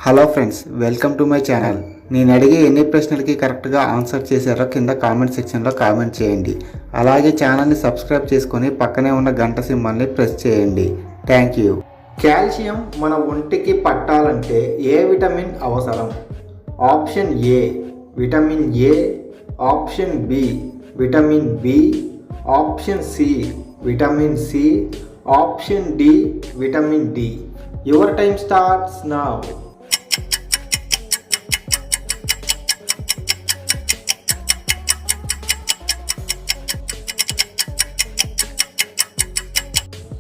Hello friends, welcome to my channel. నేను అడిగే ఎన్ని ప్రశ్నలకి కరెక్ట్గా ఆన్సర్ చేశారో కింద కామెంట్ సెక్షన్లో కామెంట్ చేయండి. అలాగే ఛానల్ని సబ్స్క్రైబ్ చేసుకొని పక్కనే ఉన్న గంట సింబల్ని ప్రెస్ చేయండి. Thank you. కాల్షియం మన ఒంటికి పట్టాలంటే ఏ విటమిన్ అవసరం? Option A vitamin A, option B vitamin B, option C vitamin C, option D vitamin D. Your time starts now.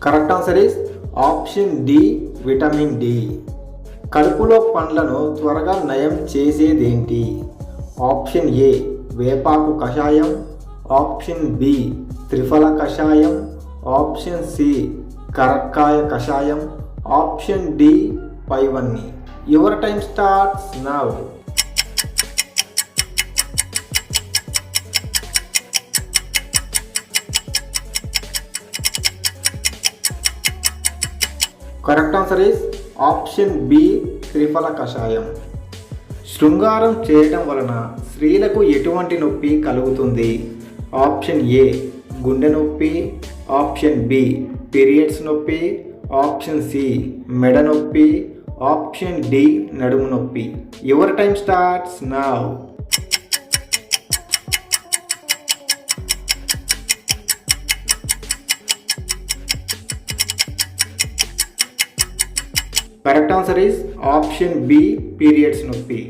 Correct answer is option D vitamin D. కడుపులో పండ్లను త్వరగా నయం చేసేదేంటి? Option A వేపాకు కషాయం, ఆప్షన్ బి త్రిఫల కషాయం, option C కరక్కాయ కషాయం, ఆప్షన్ డి పైవన్నీ. Your time starts now. Correct answer is option B త్రిఫల కషాయం. శృంగారం చేయటం వలన స్త్రీలకు ఎటువంటి నొప్పి కలుగుతుంది? ఆప్షన్ ఏ గుండె నొప్పి, ఆప్షన్ బి పీరియడ్స్ నొప్పి, ఆప్షన్ సి మెడ నొప్పి, ఆప్షన్ డి నడుము నొప్పి. Your time starts now. Correct answer is option B periods నొప్పి.